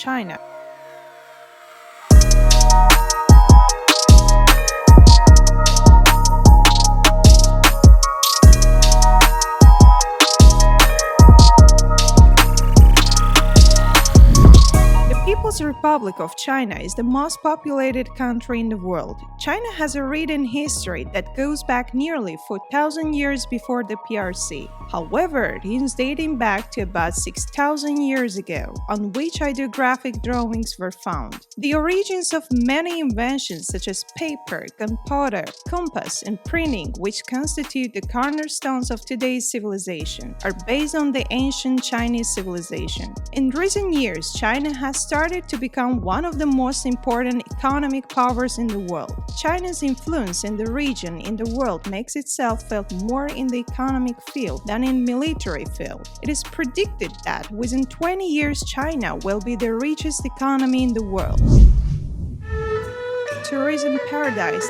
China. The People's Republic of China is the most populated country in the world. China has a written history that goes back nearly 4,000 years before the PRC. However, ruins dating back to about 6,000 years ago, on which ideographic drawings were found. The origins of many inventions such as paper, gunpowder, compass, and printing, which constitute the cornerstones of today's civilization, are based on the ancient Chinese civilization. In recent years, China has started to become one of the most important economic powers in the world. China's influence in the region in the world makes itself felt more in the economic field than in military field. It is predicted that within 20 years China will be the richest economy in the world. Tourism paradise.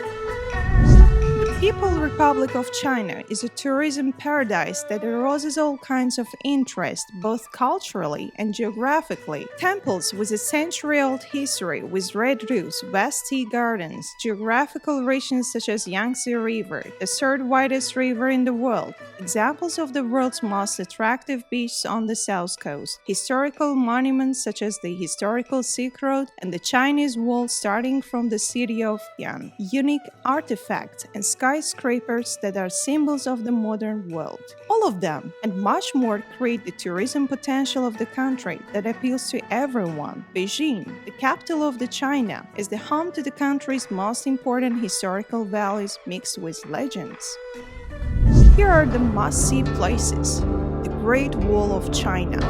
The People's Republic of China is a tourism paradise that arouses all kinds of interest, both culturally and geographically. Temples with a century-old history with red roofs, vast tea gardens, geographical regions such as Yangtze River, the third widest river in the world, examples of the world's most attractive beaches on the south coast, historical monuments such as the historical Silk Road and the Chinese Wall starting from the city of Xian, unique artifacts and skyscrapers that are symbols of the modern world. All of them and much more create the tourism potential of the country that appeals to everyone. Beijing, the capital of the China, is the home to the country's most important historical values mixed with legends. Here are the must-see places. The Great Wall of China.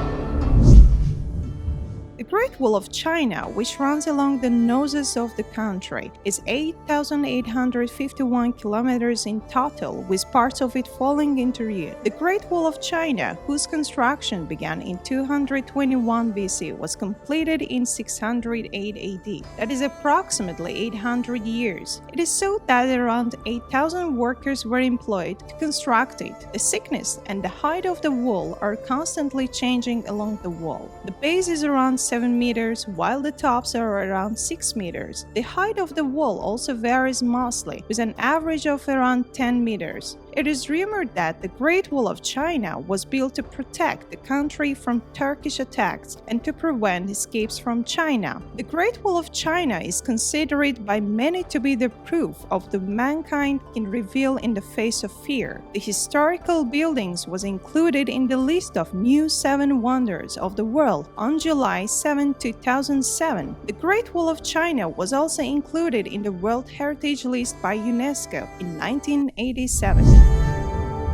The Great Wall of China, which runs along the noses of the country, is 8,851 kilometers in total, with parts of it falling into ruin. The Great Wall of China, whose construction began in 221 BC, was completed in 608 AD. That is approximately 800 years. It is thought that around 8,000 workers were employed to construct it. The thickness and the height of the wall are constantly changing along the wall. The base is around 7 meters, while the tops are around 6 meters. The height of the wall also varies mostly, with an average of around 10 meters. It is rumored that the Great Wall of China was built to protect the country from Turkish attacks and to prevent escapes from China. The Great Wall of China is considered by many to be the proof of the mankind can reveal in the face of fear. The historical buildings was included in the list of new 7 wonders of the world on July 7, 2007. The Great Wall of China was also included in the World Heritage List by UNESCO in 1987.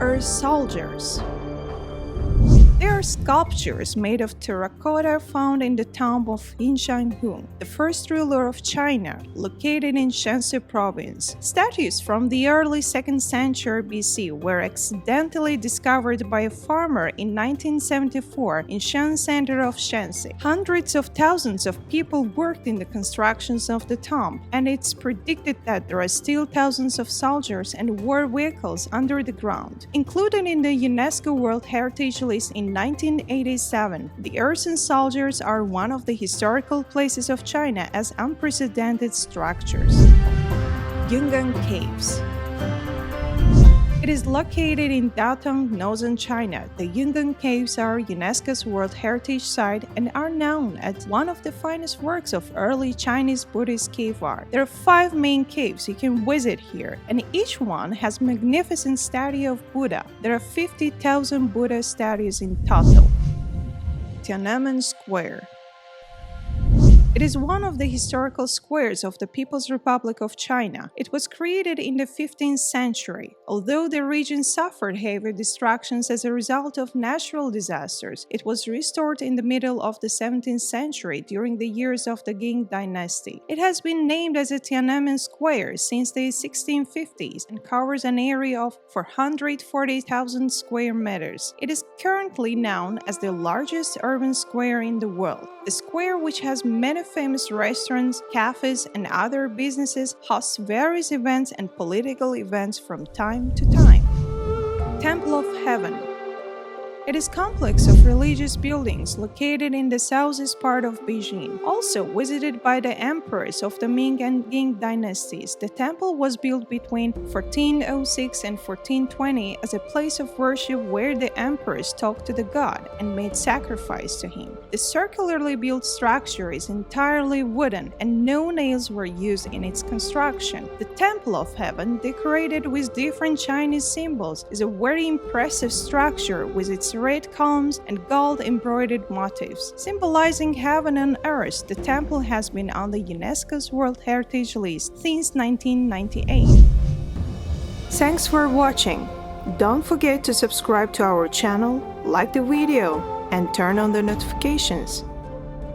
Earth Soldiers. They are sculptures made of terracotta found in the tomb of Xian, the first ruler of China, located in Shanxi province. Statues from the early 2nd century BC were accidentally discovered by a farmer in 1974 in Xian center of Shanxi. Hundreds of thousands of people worked in the constructions of the tomb, and it's predicted that there are still thousands of soldiers and war vehicles under the ground. Included in the UNESCO World Heritage List in 1987, the Earth Soldiers are one of the historical places of China as unprecedented structures. Yundan Caves. It is located in Datong, northern China. The Yundan Caves are UNESCO's World Heritage Site and are known as one of the finest works of early Chinese Buddhist cave art. There are 5 main caves you can visit here, and each one has a magnificent statue of Buddha. There are 50,000 Buddha statues in total. Tiananmen Square. It is one of the historical squares of the People's Republic of China. It was created in the 15th century. Although the region suffered heavy destructions as a result of natural disasters, it was restored in the middle of the 17th century during the years of the Qing dynasty. It has been named as a Tiananmen Square since the 1650s and covers an area of 440,000 square meters. It is currently known as the largest urban square in the world. The square, which has many famous restaurants, cafes, and other businesses, hosts various events and political events from time to time. Temple of Heaven. It is a complex of religious buildings located in the southeast part of Beijing. Also visited by the emperors of the Ming and Qing dynasties, the temple was built between 1406 and 1420 as a place of worship where the emperors talked to the god and made sacrifice to him. The circularly built structure is entirely wooden and no nails were used in its construction. The Temple of Heaven, decorated with different Chinese symbols, is a very impressive structure with its red columns and gold-embroidered motifs. Symbolizing heaven and earth, the temple has been on the UNESCO's World Heritage List since 1998. Thanks for watching. Don't forget to subscribe to our channel, like the video, and turn on the notifications.